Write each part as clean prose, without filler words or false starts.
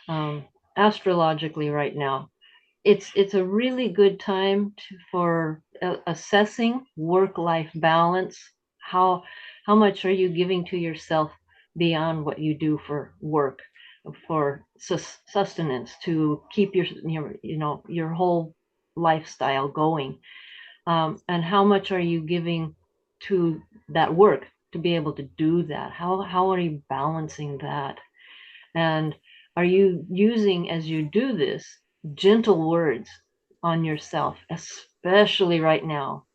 um, astrologically right now. It's a really good time for assessing work-life balance. How how much are you giving to yourself beyond what you do for work, for sustenance, to keep your whole lifestyle going, and how much are you giving to that work to be able to do that? How are you balancing that? And are you using, as you do this, gentle words on yourself, especially right now?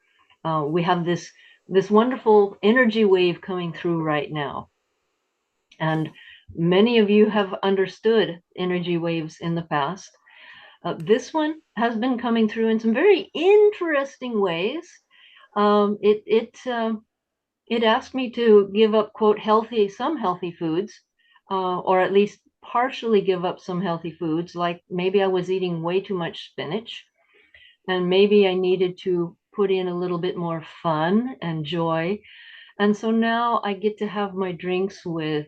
We have this wonderful energy wave coming through right now, and many of you have understood energy waves in the past. This one has been coming through in some very interesting ways. It asked me to give up, quote, some healthy foods, or at least partially give up some healthy foods. Like maybe I was eating way too much spinach, and maybe I needed to put in a little bit more fun and joy. And so now I get to have my drinks with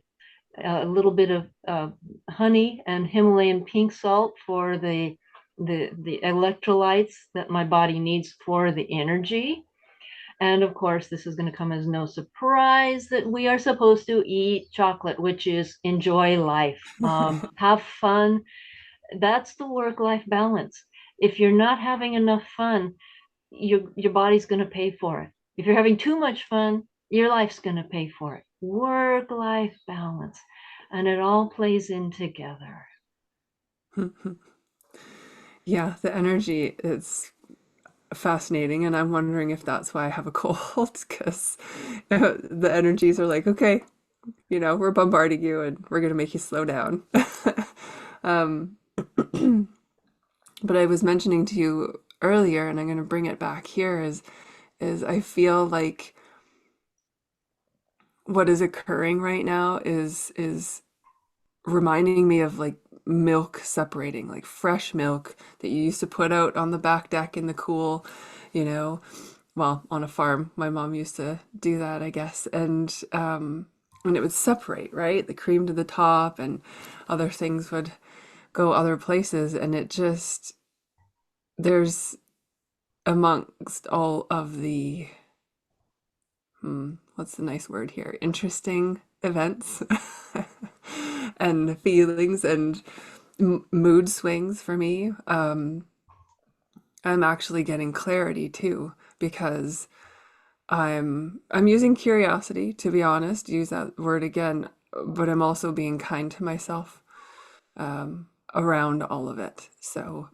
a little bit of honey and Himalayan pink salt for the electrolytes that my body needs for the energy. And of course, this is going to come as no surprise that we are supposed to eat chocolate, which is enjoy life, have fun. That's the work-life balance. If you're not having enough fun, your body's going to pay for it. If you're having too much fun, your life's going to pay for it. Work-life balance, and it all plays in together. Yeah, the energy is fascinating, and I'm wondering if that's why I have a cold because the energies are like, okay, we're bombarding you and we're going to make you slow down. um, but I was mentioning to you earlier, and I'm going to bring it back here, is I feel like what is occurring right now is reminding me of like milk separating, like fresh milk that you used to put out on the back deck in the cool, you know, well, on a farm. My mom used to do that, I guess. And it would separate, right? The cream to the top and other things would go other places. And it just, there's amongst all of the, what's the nice word here? Interesting events and feelings and mood swings for me. I'm actually getting clarity too because I'm using curiosity, to be honest, use that word again, but I'm also being kind to myself around all of it. So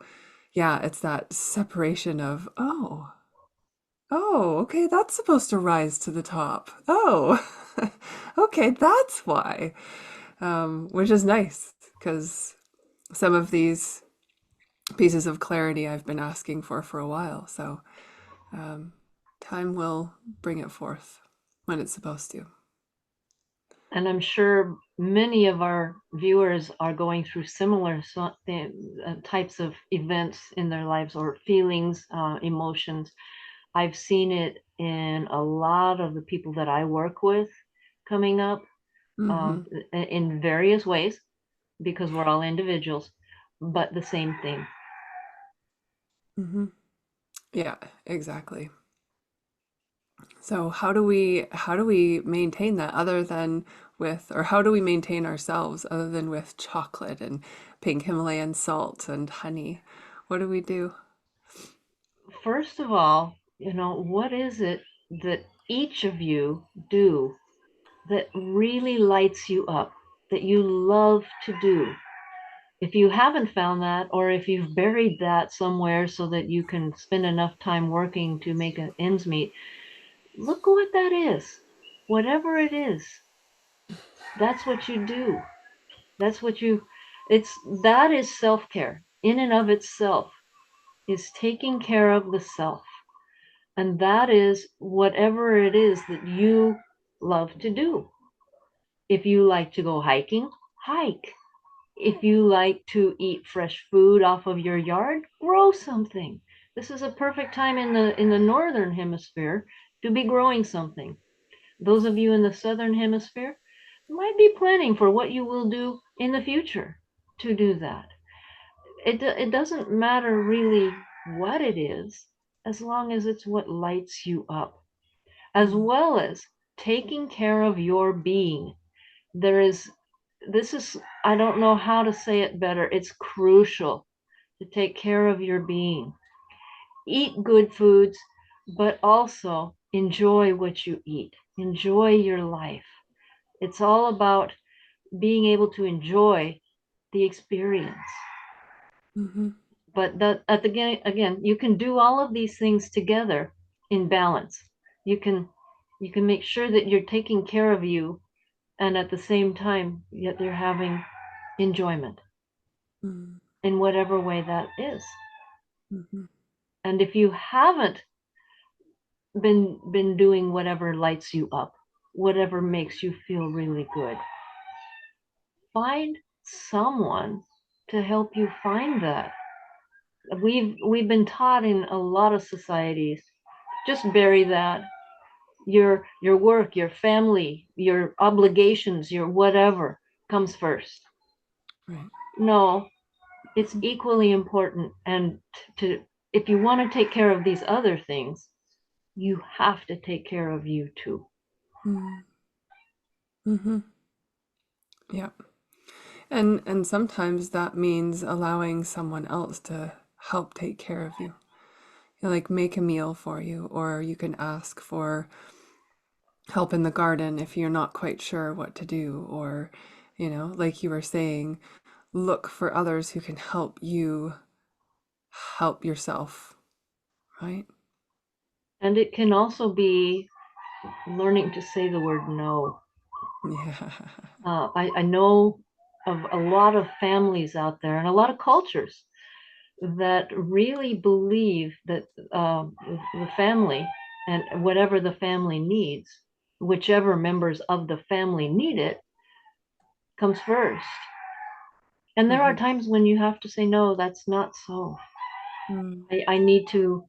yeah, it's that separation of, oh, okay, that's supposed to rise to the top. Oh, okay, that's why. Which is nice because some of these pieces of clarity I've been asking for a while. So um, time will bring it forth when it's supposed to. And I'm sure many of our viewers are going through similar types of events in their lives, or feelings, emotions. I've seen it in a lot of the people that I work with coming up, Mm-hmm. in various ways, because we're all individuals, but the same thing. Mm-hmm. Yeah, exactly. So how do we maintain that other than with, or how do we maintain ourselves other than with chocolate and pink Himalayan salt and honey? What do we do? First of all, what is it that each of you do that really lights you up, that you love to do? If you haven't found that, or if you've buried that somewhere so that you can spend enough time working to make ends meet, look what that is. Whatever it is, that's what you do. That's what you, it's, that is self-care in and of itself, is taking care of the self. And that is whatever it is that you love to do. If you like to go hiking, hike. If you like to eat fresh food off of your yard, grow something. This is a perfect time in the northern hemisphere to be growing something. Those of you in the southern hemisphere might be planning for what you will do in the future. to do that. It doesn't matter really what it is, as long as it's what lights you up, as Mm. well as taking care of your being. There is, this is, I don't know how to say it better. It's crucial to take care of your being. Eat good foods, but also enjoy what you eat. Enjoy your life. It's all about being able to enjoy the experience. Mm-hmm. But that at the again, you can do all of these things together in balance. You can you can make sure that you're taking care of you, and at the same time yet you're having enjoyment Mm. in whatever way that is. Mm-hmm. And if you haven't been doing whatever lights you up, whatever makes you feel really good, find someone to help you find that. We've been taught in a lot of societies, just bury that. Your work, your family, your obligations, your whatever comes first. Right. No, it's Mm. equally important. And to if you want to take care of these other things, you have to take care of you too. Mm. Mm-hmm. Yeah. And sometimes that means allowing someone else to help take care of you. You know, like make a meal for you, or you can ask for help in the garden if you're not quite sure what to do, or, you know, like you were saying, look for others who can help you help yourself, right? And it can also be learning to say the word no. Yeah. I know of a lot of families out there and a lot of cultures that really believe that the family and whatever the family needs, whichever members of the family need it, comes first. And there are Mm-hmm. times when you have to say, no, that's not so. Mm. I need to,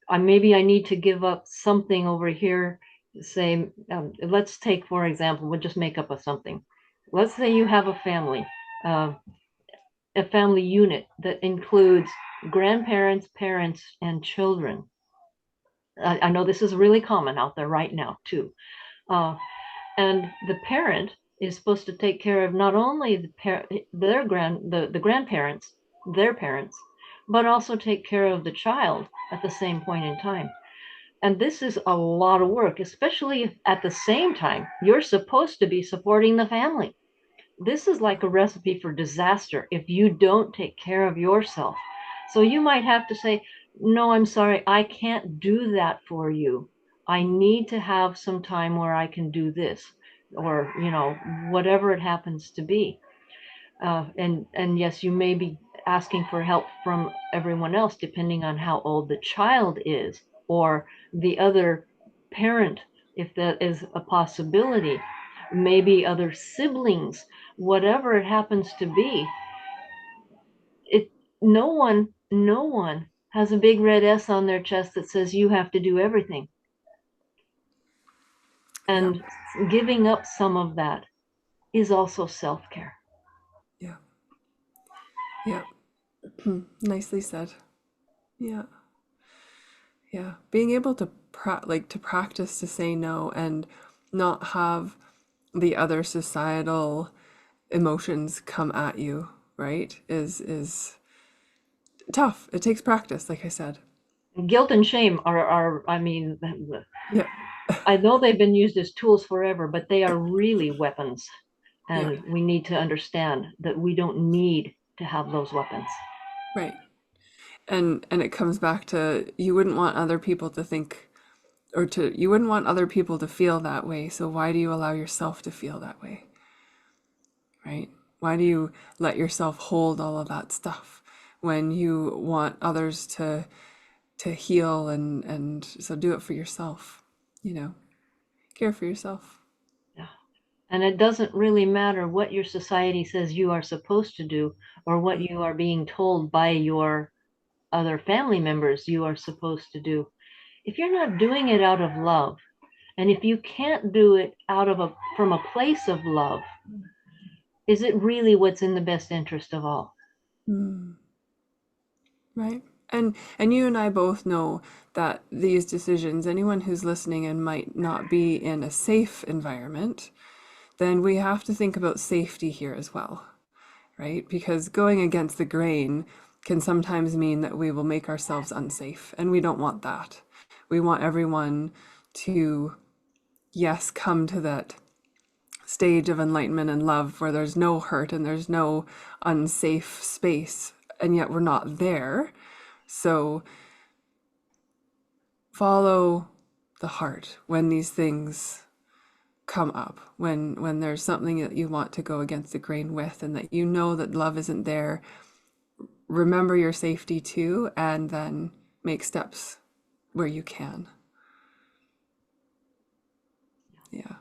maybe I need to give up something over here. Say, let's take, for example, we'll just make up a something. Let's say you have uh, a family unit that includes grandparents, parents, and children. I know this is really common out there right now too. Uh, and the parent is supposed to take care of not only the grandparents, their parents, but also take care of the child at the same point in time. And this is a lot of work, especially if at the same time you're supposed to be supporting the family. This is like a recipe for disaster if you don't take care of yourself. So you might have to say, no, I'm sorry, I can't do that for you. I need to have some time where I can do this, or, whatever it happens to be. And yes, you may be asking for help from everyone else, depending on how old the child is, or the other parent, if that is a possibility, maybe other siblings, whatever it happens to be. It no one has a big red S on their chest that says you have to do everything. Yeah. And giving up some of that is also self-care. Yeah. Yeah. Nicely said. Yeah. Yeah. Being able to to practice to say no and not have the other societal emotions come at you, right? Is tough. It takes practice, like I said. Guilt and shame are I mean, Yeah. I know they've been used as tools forever, but they are really weapons. Yeah. And we need to understand that we don't need to have those weapons. Right. And it comes back to you wouldn't want other people to think or to you wouldn't want other people to feel that way. So why do you allow yourself to feel that way? Right? Why do you let yourself hold all of that stuff when you want others to heal and so do it for yourself, you know. Care for yourself. Yeah. And it doesn't really matter what your society says you are supposed to do, or what Mm. you are being told by your other family members you are supposed to do. If you're not doing it out of love, and if you can't do it out of from a place of love, is it really what's in the best interest of all? Mm, right. And you and I both know that these decisions, anyone who's listening and might not be in a safe environment, then we have to think about safety here as well, right? Because going against the grain can sometimes mean that we will make ourselves unsafe, and we don't want that. We want everyone to, yes, come to that stage of enlightenment and love where there's no hurt and there's no unsafe space, and yet we're not there. So follow the heart when these things come up, when there's something that you want to go against the grain with and that you know that love isn't there. Remember your safety too, and then make steps where you can. Yeah.